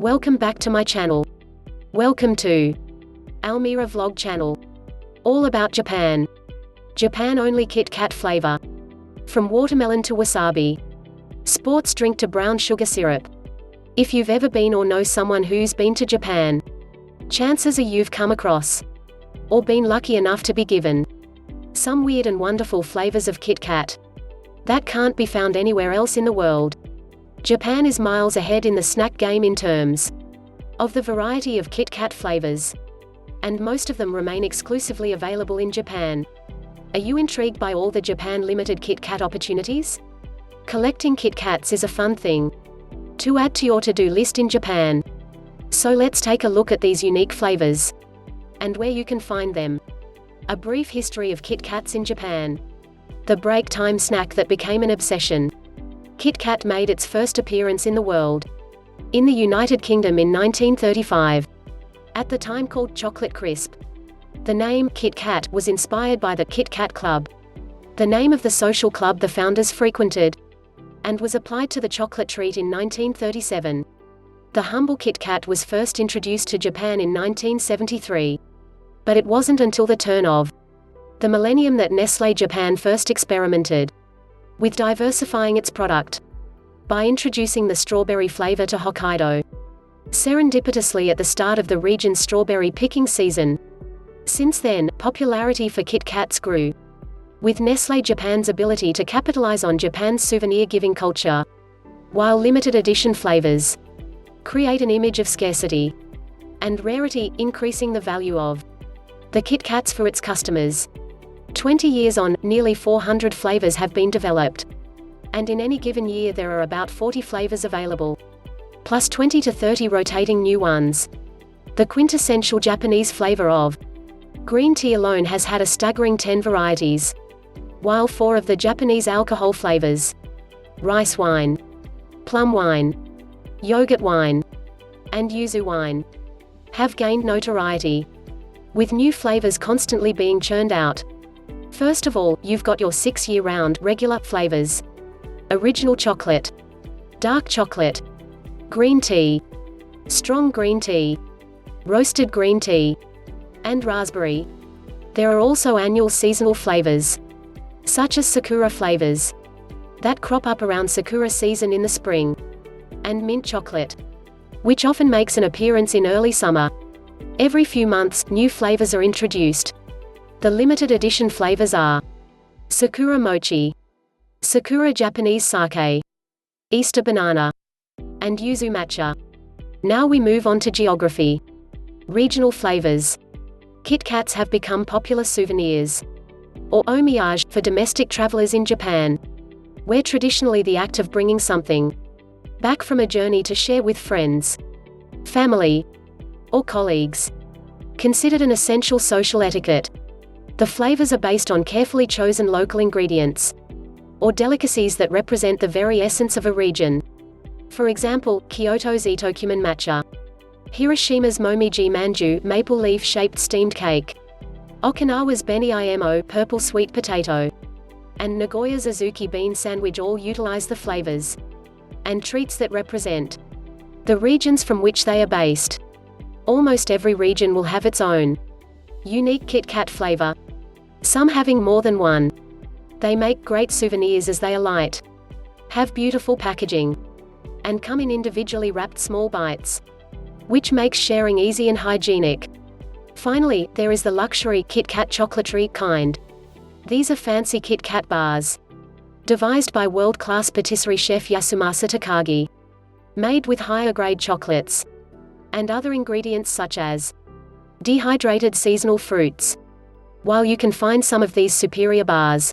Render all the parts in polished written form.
Welcome back to my channel. Welcome to Almira Vlog channel. All about Japan. Japan only Kit Kat flavor. From watermelon to wasabi. Sports drink to brown sugar syrup. If you've ever been or know someone who's been to Japan, chances are you've come across or been lucky enough to be given some weird and wonderful flavors of Kit Kat that can't be found anywhere else in the world. Japan is miles ahead in the snack game in terms of the variety of Kit Kat flavors, and most of them remain exclusively available in Japan. Are you intrigued by all the Japan limited Kit Kat opportunities? Collecting Kit Kats is a fun thing to add to your to-do list in Japan. So let's take a look at these unique flavors and where you can find them. A brief history of Kit Kats in Japan. The break time snack that became an obsession. Kit Kat made its first appearance in the world in the United Kingdom in 1935. At the time called Chocolate Crisp. The name Kit Kat was inspired by the Kit Kat Club, the name of the social club the founders frequented, and was applied to the chocolate treat in 1937. The humble Kit Kat was first introduced to Japan in 1973. But it wasn't until the turn of the millennium that Nestlé Japan first experimented with diversifying its product by introducing the strawberry flavor to Hokkaido, serendipitously at the start of the region's strawberry picking season. Since then, popularity for Kit Kats grew, with Nestlé Japan's ability to capitalize on Japan's souvenir-giving culture, while limited edition flavors create an image of scarcity and rarity, increasing the value of the Kit Kats for its customers. 20 years on, nearly 400 flavors have been developed, and in any given year there are about 40 flavors available, plus 20 to 30 rotating new ones. The quintessential Japanese flavor of green tea alone has had a staggering 10 varieties, while 4 of the Japanese alcohol flavors, rice wine, plum wine, yogurt wine, and yuzu wine, have gained notoriety, with new flavors constantly being churned out. First of all, you've got your 6 year-round regular flavors: original chocolate, dark chocolate, green tea, strong green tea, roasted green tea, and raspberry. There are also annual seasonal flavors, such as sakura flavors, that crop up around sakura season in the spring, and mint chocolate, which often makes an appearance in early summer. Every few months, new flavors are introduced. The limited edition flavors are Sakura Mochi, Sakura Japanese Sake, Easter Banana, and Yuzu Matcha. Now we move on to geography. Regional flavors. Kit Kats have become popular souvenirs, or homage, for domestic travelers in Japan, where traditionally the act of bringing something back from a journey to share with friends, family, or colleagues considered an essential social etiquette. The flavors are based on carefully chosen local ingredients or delicacies that represent the very essence of a region. For example, Kyoto's Itokumen matcha, Hiroshima's Momiji manju maple leaf-shaped steamed cake, Okinawa's Beni Imo purple sweet potato, and Nagoya's Azuki bean sandwich all utilize the flavors and treats that represent the regions from which they are based. Almost every region will have its own unique Kit Kat flavor, some having more than one. They make great souvenirs as they are light, have beautiful packaging, and come in individually wrapped small bites, which makes sharing easy and hygienic. Finally, there is the luxury Kit Kat chocolatey kind. These are fancy Kit Kat bars, devised by world-class patisserie chef Yasumasa Takagi, made with higher-grade chocolates and other ingredients such as dehydrated seasonal fruits. While you can find some of these superior bars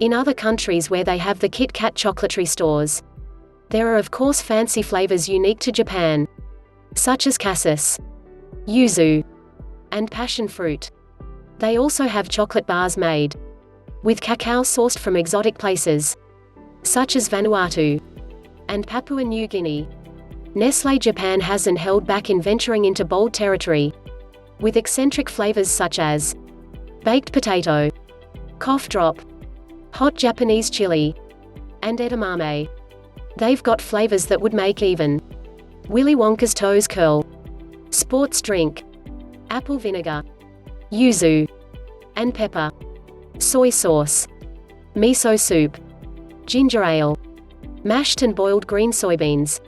in other countries where they have the Kit Kat chocolatey stores, there are of course fancy flavors unique to Japan, such as cassis, yuzu, and passion fruit. They also have chocolate bars made with cacao sourced from exotic places, such as Vanuatu and Papua New Guinea. Nestlé Japan hasn't held back in venturing into bold territory, with eccentric flavors such as baked potato, cough drop, hot Japanese chili, and edamame. They've got flavors that would make even Willy Wonka's Toes Curl, sports drink, apple vinegar, yuzu, and pepper, soy sauce, miso soup, ginger ale, mashed and boiled green soybeans.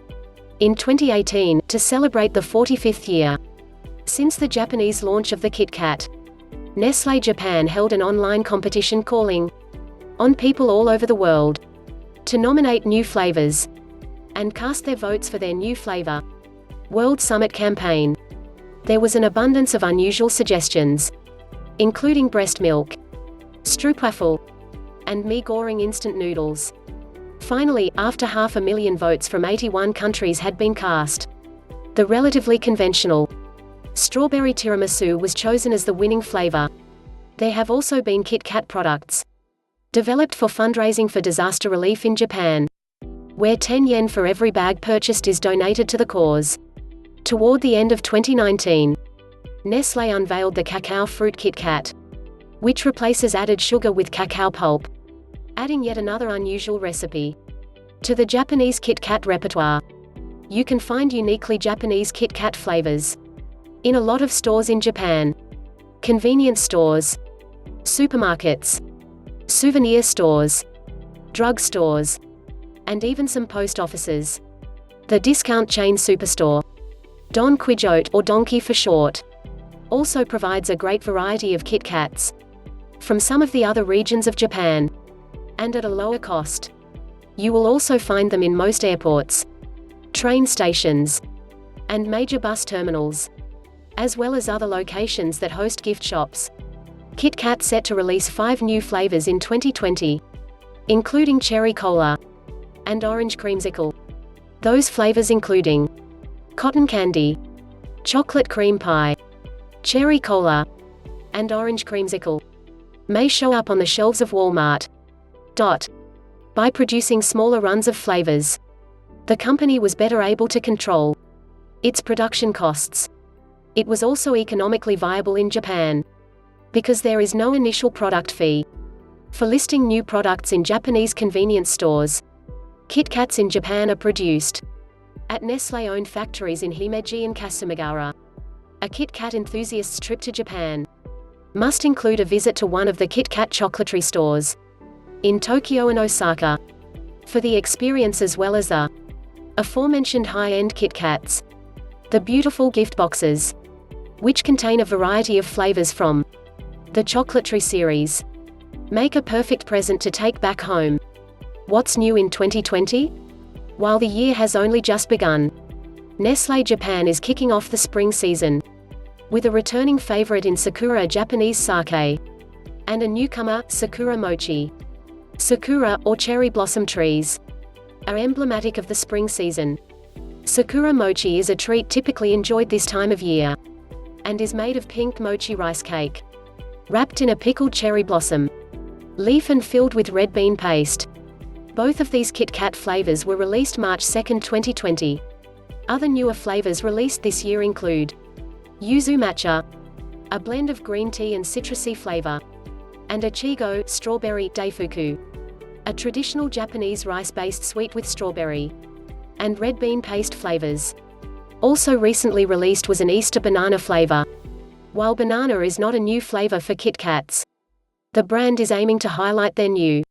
In 2018, to celebrate the 45th year since the Japanese launch of the Kit Kat, Nestlé Japan held an online competition calling on people all over the world to nominate new flavors and cast their votes for their new flavor World Summit campaign. There was an abundance of unusual suggestions, including breast milk, stroopwafel, and mee-goreng instant noodles. Finally, after 500,000 votes from 81 countries had been cast, the relatively conventional strawberry tiramisu was chosen as the winning flavor. There have also been Kit Kat products developed for fundraising for disaster relief in Japan, where 10 yen for every bag purchased is donated to the cause. Toward the end of 2019, Nestlé unveiled the cacao fruit Kit Kat, which replaces added sugar with cacao pulp, adding yet another unusual recipe to the Japanese Kit Kat repertoire. You can find uniquely Japanese Kit Kat flavors in a lot of stores in Japan: convenience stores, supermarkets, souvenir stores, drug stores, and even some post offices. The discount chain Superstore, Don Quijote or Donkey for short, also provides a great variety of Kit Kats from some of the other regions of Japan, and at a lower cost. You will also find them in most airports, train stations, and major bus terminals, as well as other locations that host gift shops. Kit Kat set to release 5 new flavors in 2020, including cherry cola and orange creamsicle. Those flavors including cotton candy, chocolate cream pie, cherry cola, and orange creamsicle may show up on the shelves of Walmart. By producing smaller runs of flavors, the company was better able to control its production costs. It was also economically viable in Japan, because there is no initial product fee for listing new products in Japanese convenience stores. Kit Kats in Japan are produced at Nestlé-owned factories in Himeji and Kasumigara. A Kit Kat enthusiast's trip to Japan must include a visit to one of the Kit Kat chocolatery stores in Tokyo and Osaka for the experience, as well as the aforementioned high-end Kit Kats. The beautiful gift boxes, which contain a variety of flavors from the chocolatery series, make a perfect present to take back home. What's new in 2020? While the year has only just begun, Nestlé Japan is kicking off the spring season with a returning favorite in Sakura Japanese sake, and a newcomer, Sakura Mochi. Sakura, or cherry blossom trees, are emblematic of the spring season. Sakura mochi is a treat typically enjoyed this time of year, and is made of pink mochi rice cake, wrapped in a pickled cherry blossom leaf and filled with red bean paste. Both of these Kit Kat flavors were released March 2, 2020. Other newer flavors released this year include yuzu matcha, a blend of green tea and citrusy flavor, and ichigo strawberry daifuku, a traditional Japanese rice-based sweet with strawberry and red bean paste flavors. Also recently released was an Easter banana flavor. While banana is not a new flavor for Kit Kats, the brand is aiming to highlight their new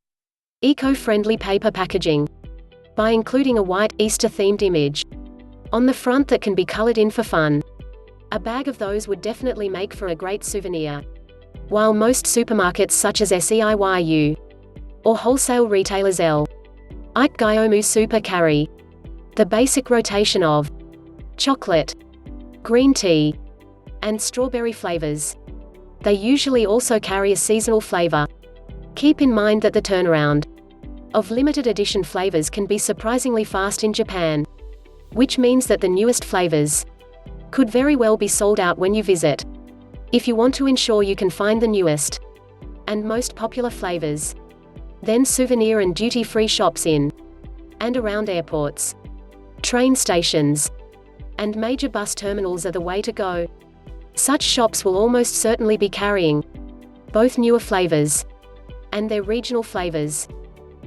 eco-friendly paper packaging by including a white, Easter-themed image on the front that can be colored in for fun. A bag of those would definitely make for a great souvenir. While most supermarkets such as SEIYU or wholesale retailers Ike Gyomu Super carry the basic rotation of chocolate, green tea, and strawberry flavors, they usually also carry a seasonal flavor. Keep in mind that the turnaround of limited edition flavors can be surprisingly fast in Japan, which means that the newest flavors could very well be sold out when you visit. If you want to ensure you can find the newest and most popular flavors, then souvenir and duty-free shops in and around airports, train stations, and major bus terminals are the way to go. Such shops will almost certainly be carrying both newer flavors and their regional flavors,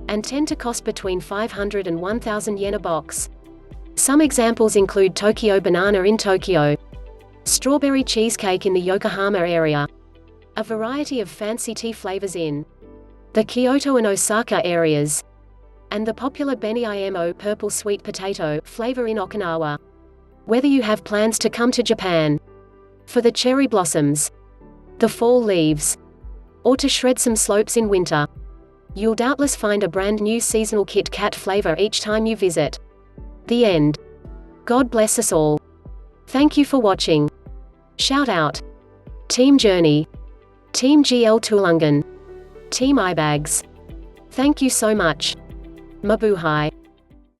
and tend to cost between 500 and 1,000 yen a box. Some examples include Tokyo banana in Tokyo, strawberry cheesecake in the Yokohama area, a variety of fancy tea flavors in the Kyoto and Osaka areas, and the popular benihimo purple sweet potato flavor in Okinawa. Whether you have plans to come to Japan for the cherry blossoms, the fall leaves, or to shred some slopes in winter, you'll doubtless find a brand new seasonal Kit Kat flavor each time you visit. The end. God bless us all. Thank you for watching. Shout out. Team Journey, Team GL Tulungan, Team Eyebags. Thank you so much. Mabuhay.